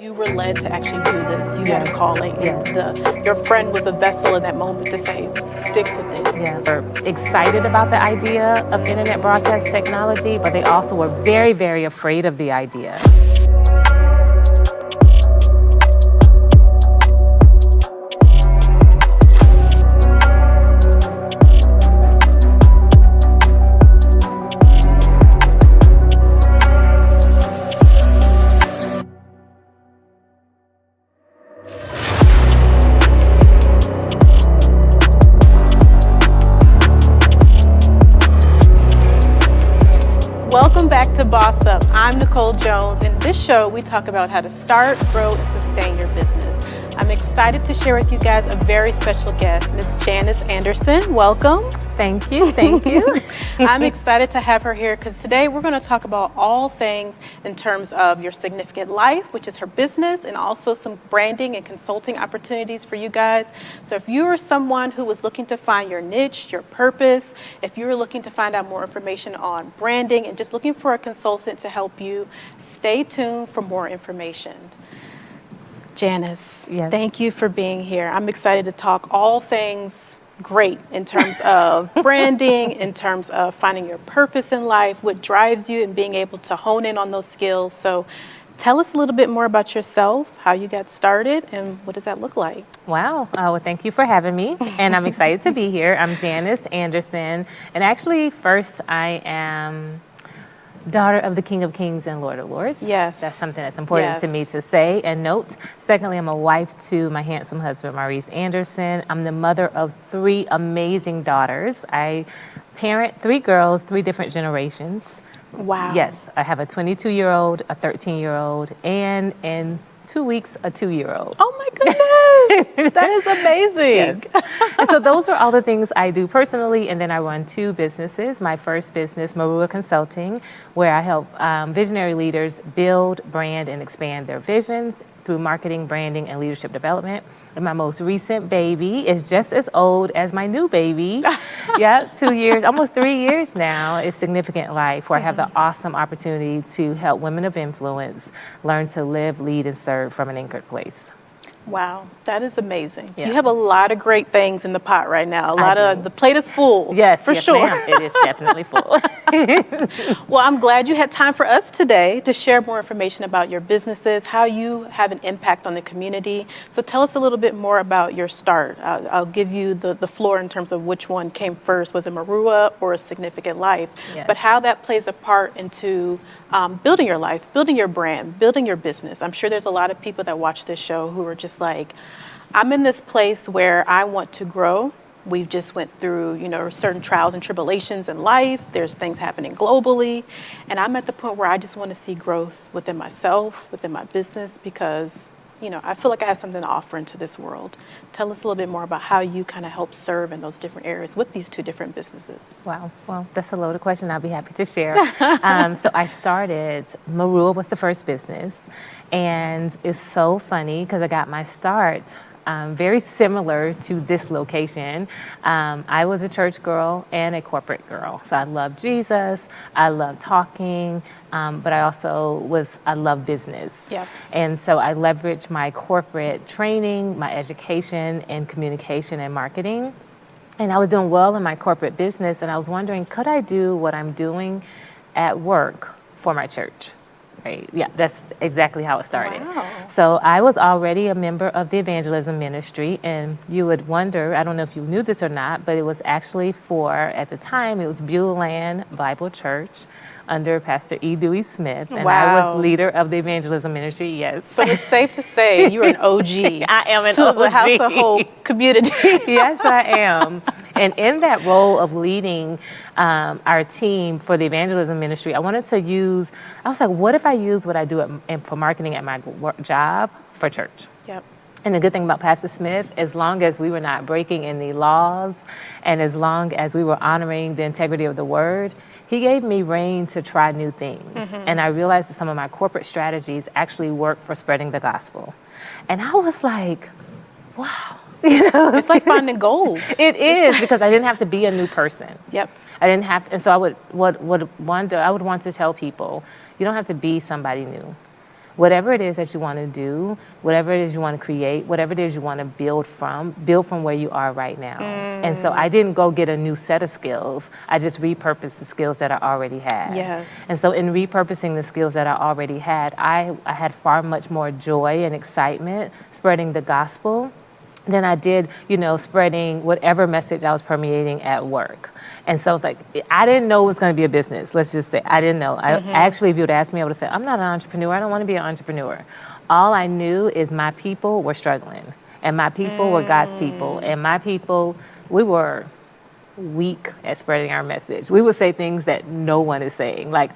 You were led to actually do this. You had a Yes. calling, and Yes. your friend was a vessel in that moment to say, stick with it. Yeah. We're excited about the idea of internet broadcast technology, but they also were very, very afraid of the idea. Welcome back to Boss Up. I'm Nicole Jones. In this show, we talk about how to start, grow, and sustain your business. I'm excited to share with you guys a very special guest, Miss Janice Anderson. Welcome. Thank you. Thank you. I'm excited to have her here because today we're going to talk about all things in terms of your significant life, which is her business, and also some branding and consulting opportunities for you guys. So if you are someone who was looking to find your niche, your purpose, if you're looking to find out more information on branding and just looking for a consultant to help you, stay tuned for more information. Janice, Yes. Thank you for being here. I'm excited to talk all things great in terms of branding, in terms of finding your purpose in life, what drives you, and being able to hone in on those skills. So tell us a little bit more about yourself, how you got started, and what does that look like? Wow. Well, thank you for having me. And I'm excited to be here. I'm Janice Anderson. And actually, first, I am daughter of the King of Kings and Lord of Lords. Yes. That's something that's important to me to say and note. Secondly, I'm a wife to my handsome husband, Maurice Anderson. I'm the mother of 3 amazing daughters. I parent 3 girls, 3 different generations. Wow. Yes, I have a 22-year-old, a 13-year-old, and in 2 weeks, a 2-year-old. Oh my goodness, that is amazing. Yes. And so those are all the things I do personally, and then I run 2 businesses. My first business, Marua Consulting, where I help visionary leaders build, brand, and expand their visions through marketing, branding, and leadership development. And my most recent baby is just as old as my new baby. Yeah, 2 years, almost 3 years now, is Significant Life, where I have the awesome opportunity to help women of influence learn to live, lead, and serve from an anchored place. Wow, that is amazing. Yeah. You have a lot of great things in the pot right now. The plate is full. Yes, for yes, sure. ma'am. It is definitely full. Well, I'm glad you had time for us today to share more information about your businesses, how you have an impact on the community. So tell us a little bit more about your start. I'll give you the floor in terms of which one came first. Was it Marua or A Significant Life? Yes. But how that plays a part into building your life, building your brand, building your business. I'm sure there's a lot of people that watch this show who are just like, I'm in this place where I want to grow. We've just went through, certain trials and tribulations in life. There's things happening globally. And I'm at the point where I just want to see growth within myself, within my business, because, I feel like I have something to offer into this world. Tell us a little bit more about how you kind of help serve in those different areas with these 2 different businesses. Wow. Well, that's a loaded question. I'll be happy to share. So I started, Marua was the first business. And it's so funny because I got my start very similar to this location. I was a church girl and a corporate girl. So I love Jesus. I love talking. But I love business. Yep. And so I leveraged my corporate training, my education in communication and marketing. And I was doing well in my corporate business. And I was wondering, could I do what I'm doing at work for my church? Right. Yeah, that's exactly how it started. Wow. So I was already a member of the evangelism ministry, and you would wonder, I don't know if you knew this or not, but it was actually at the time, it was Beulah Bible Church under Pastor E. Dewey Smith, and I was leader of the evangelism ministry, yes. So it's safe to say you're an OG. I am an to OG. the household community. Yes, I am. And in that role of leading our team for the evangelism ministry, I was like, what if I use what I do for marketing at my job for church? Yep. And the good thing about Pastor Smith, as long as we were not breaking any laws and as long as we were honoring the integrity of the word, he gave me reign to try new things. And I realized that some of my corporate strategies actually work for spreading the gospel. And I was like, wow. It's like finding gold. It is, because I didn't have to be a new person. Yep. I didn't have to, and so I would want to tell people, you don't have to be somebody new. whatever it is that you want to do, whatever it is you want to create, whatever it is you want to build from where you are right now. And so I didn't go get a new set of skills. I just repurposed the skills that I already had. Yes. And so in repurposing the skills that I already had, I had far much more joy and excitement spreading the gospel than I did, spreading whatever message I was permeating at work. And so it's like, I didn't know it was going to be a business. Let's just say, I didn't know. Actually, if you would ask me, I would have said, I'm not an entrepreneur. I don't want to be an entrepreneur. All I knew is my people were struggling. And my people were God's people. And my people, we were weak at spreading our message. We would say things that no one is saying, like,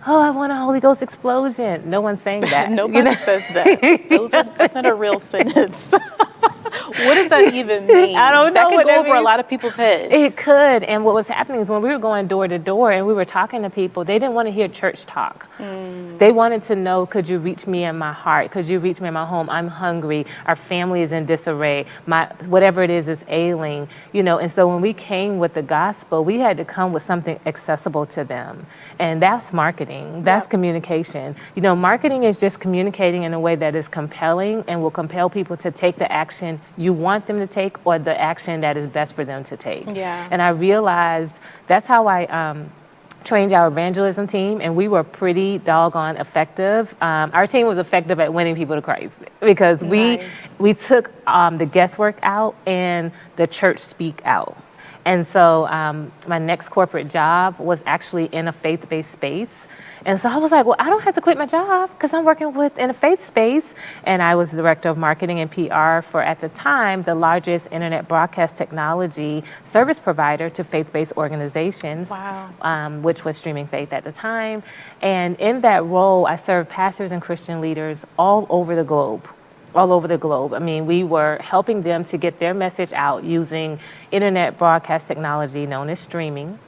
oh, I want a Holy Ghost explosion. No one's saying that. Nobody says that. That's not a real sentence. What does that even mean? I don't know. That could go over a lot of people's heads. It could. And what was happening is when we were going door to door and we were talking to people, they didn't want to hear church talk. They wanted to know, could you reach me in my heart? Could you reach me in my home? I'm hungry. Our family is in disarray. Whatever it is ailing, And so when we came with the gospel, we had to come with something accessible to them. And that's marketing. That's communication. Marketing is just communicating in a way that is compelling and will compel people to take the action you want them to take or the action that is best for them to take. Yeah. And I realized that's how I trained our evangelism team, and we were pretty doggone effective. Our team was effective at winning people to Christ because we took the guesswork out and the church speak out. And so my next corporate job was actually in a faith-based space. And so I was like, well, I don't have to quit my job because I'm working in a faith space. And I was director of marketing and PR for, at the time, the largest internet broadcast technology service provider to faith-based organizations, which was Streaming Faith at the time. And in that role, I served pastors and Christian leaders all over the globe. I mean, we were helping them to get their message out using internet broadcast technology known as streaming.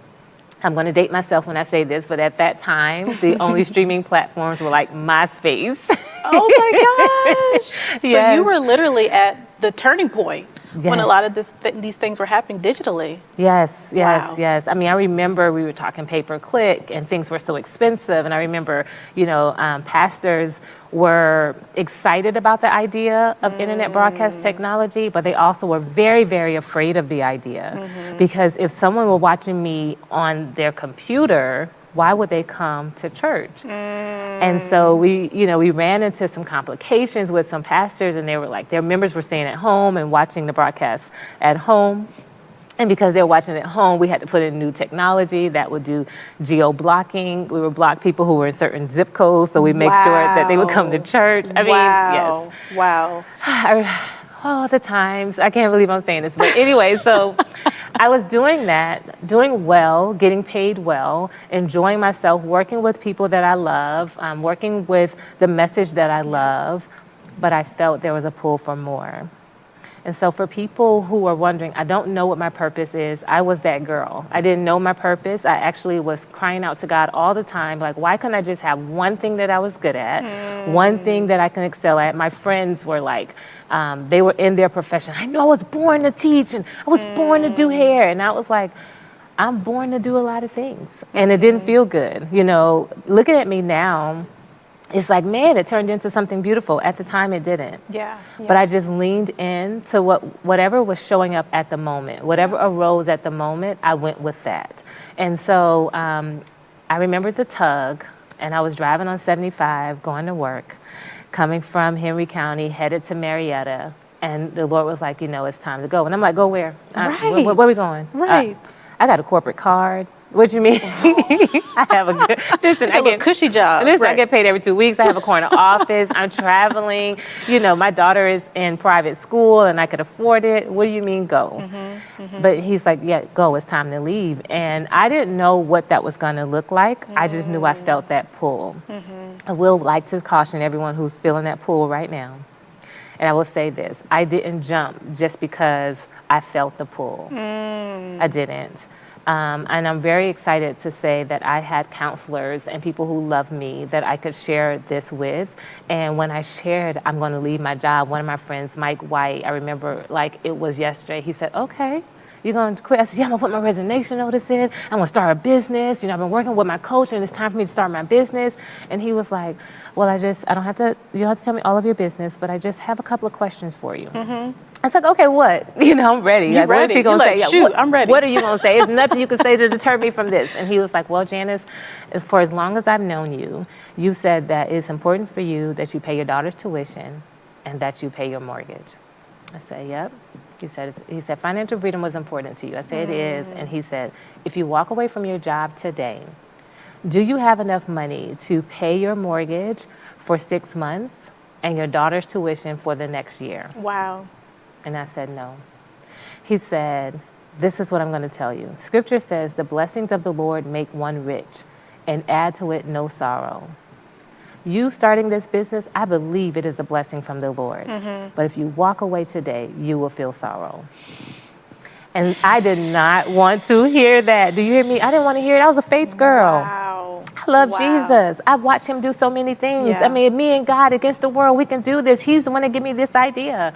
I'm going to date myself when I say this, but at that time, the only streaming platforms were like MySpace. Oh my gosh. So you were literally at the turning point when a lot of these things were happening digitally. Yes. I mean, I remember we were talking pay-per-click and things were so expensive. And I remember, pastors were excited about the idea of internet broadcast technology, but they also were very, very afraid of the idea. Because if someone were watching me on their computer, why would they come to church? And so we ran into some complications with some pastors, and they were like, their members were staying at home and watching the broadcast at home. And because they were watching at home, we had to put in new technology that would do geo-blocking. We would block people who were in certain zip codes, so we make sure that they would come to church. I mean, yes. Wow. Oh, the times. I can't believe I'm saying this. But anyway, so I was doing that, doing well, getting paid well, enjoying myself, working with people that I love, working with the message that I love, but I felt there was a pull for more. And so for people who are wondering, I don't know what my purpose is, I was that girl. I didn't know my purpose. I actually was crying out to God all the time, like, why couldn't I just have one thing that I was good at, one thing that I can excel at? My friends were like, they were in their profession. I know I was born to teach, and I was born to do hair. And I was like, I'm born to do a lot of things. And it didn't feel good. Looking at me now, it's like, man, it turned into something beautiful. At the time, it didn't. Yeah. But I just leaned into whatever was showing up at the moment. Whatever arose at the moment, I went with that. And so I remembered the tug, and I was driving on 75, going to work, coming from Henry County, headed to Marietta. And the Lord was like, it's time to go. And I'm like, go where? Right. Where are we going? Right. I got a corporate card. What you mean? I have a good, listen, I get a cushy job. Listen, right. I get paid every 2 weeks. I have a corner office. I'm traveling. My daughter is in private school and I could afford it. What do you mean go? But he's like, yeah, go. It's time to leave. And I didn't know what that was going to look like. I just knew I felt that pull. I will like to caution everyone who's feeling that pull right now. And I will say this, I didn't jump just because I felt the pull. I didn't. And I'm very excited to say that I had counselors and people who love me that I could share this with. And when I shared, I'm going to leave my job, one of my friends, Mike White, I remember like it was yesterday, he said, okay, You going to quit? I said, yeah, I'm going to put my resignation notice in. I'm going to start a business. You know, I've been working with my coach, and it's time for me to start my business. And he was like, well, you don't have to tell me all of your business, but I just have a couple of questions for you. I was like, okay, what? You know, I'm ready. You ready? What's he going to say? Like, shoot, I'm ready. What are you going to say? There's nothing you can say to deter me from this. And he was like, well, Janice, for as long as I've known you, you said that it's important for you that you pay your daughter's tuition and that you pay your mortgage. I said, yep. He said, financial freedom was important to you. I said, it is. And he said, if you walk away from your job today, do you have enough money to pay your mortgage for 6 months and your daughter's tuition for the next year? Wow. And I said, no. He said, this is what I'm going to tell you. Scripture says, the blessings of the Lord make one rich and add to it no sorrow. You starting this business, I believe it is a blessing from the Lord. But if you walk away today, you will feel sorrow. And I did not want to hear that. Do you hear me? I didn't want to hear it. I was a faith girl. Wow. I love Jesus. I watched him do so many things. Yeah. I mean, me and God against the world, we can do this. He's the one that gave me this idea.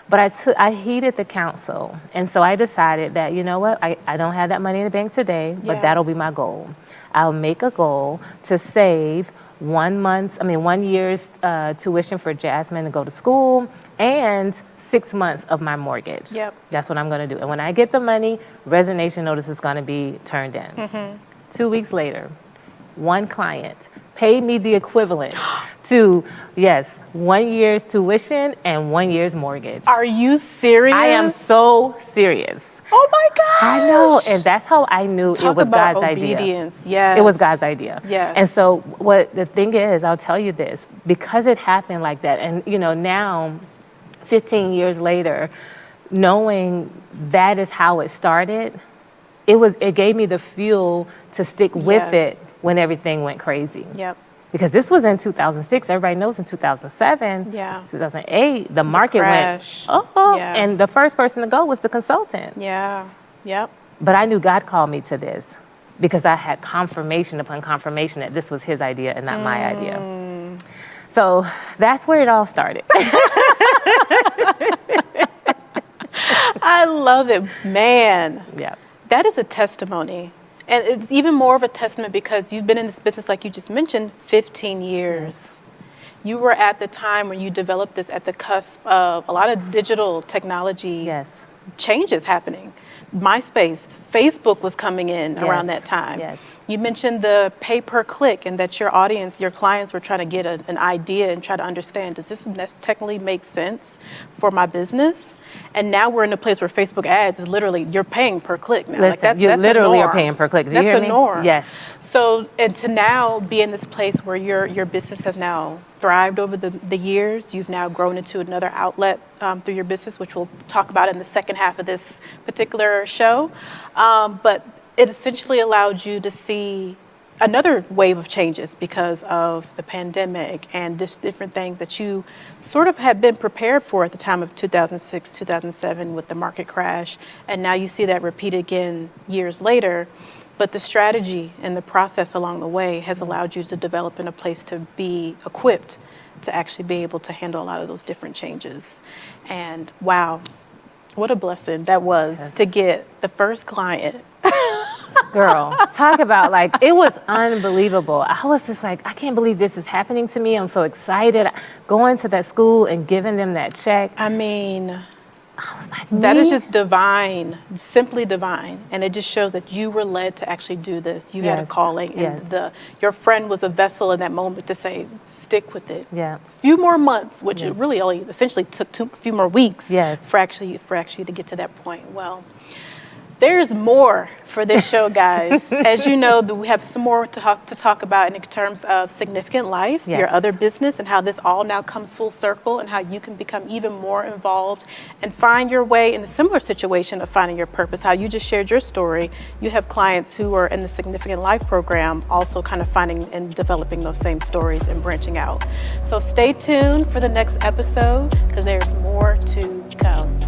But I heeded the counsel. And so I decided that, you know what, I don't have that money in the bank today, but that'll be my goal. I'll make a goal to save 1 year's tuition for Jasmine to go to school and 6 months of my mortgage. Yep. That's what I'm going to do. And when I get the money, resignation notice is going to be turned in. 2 weeks later, one client paid me the equivalent to, 1 year's tuition and 1 year's mortgage. Are you serious? I am so serious. Oh my gosh. I know, and that's how I knew Talk it was about God's obedience. idea. Yes. It was God's idea. Yes. And so what the thing is, I'll tell you this, because it happened like that, and you know, now 15 years later, knowing that is how it started, it gave me the fuel to stick with it when everything went crazy. Yep. Because this was in 2006. Everybody knows in 2007, 2008, the market went, and the first person to go was the consultant. Yeah. Yep. But I knew God called me to this because I had confirmation upon confirmation that this was his idea and not my idea. So that's where it all started. I love it, man. Yeah. That is a testimony. And it's even more of a testament because you've been in this business, like you just mentioned, 15 years. Yes. You were at the time when you developed this at the cusp of a lot of digital technology changes happening. MySpace, Facebook was coming in around that time. Yes. You mentioned the pay per click and that your audience, your clients were trying to get an idea and try to understand, does this technically make sense for my business? And now we're in a place where Facebook ads is literally, you're paying per click now. Listen, you literally are paying per click. Do you hear me? That's a norm. Yes. So, and to now be in this place where your business has now thrived over the years, you've now grown into another outlet through your business, which we'll talk about in the second half of this particular show. But it essentially allowed you to see another wave of changes because of the pandemic and just different things that you sort of had been prepared for at the time of 2006, 2007 with the market crash. And now you see that repeat again years later. But the strategy and the process along the way has allowed you to develop in a place to be equipped to actually be able to handle a lot of those different changes. And wow, what a blessing that was to get the first client. Girl, talk about it was unbelievable. I was just like, I can't believe this is happening to me. I'm so excited. Going to that school and giving them that check. I mean, I was like, that is just divine, simply divine. And it just shows that you were led to actually do this. You had a calling and your friend was a vessel in that moment to say, stick with it. Yeah. A few more months, which it really only essentially took a few more weeks for actually to get to that point. Well, there's more for this show, guys. As you know, we have some more to talk about in terms of significant life, your other business, and how this all now comes full circle and how you can become even more involved and find your way in a similar situation of finding your purpose. How you just shared your story. You have clients who are in the Significant Life program also kind of finding and developing those same stories and branching out. So stay tuned for the next episode because there's more to come.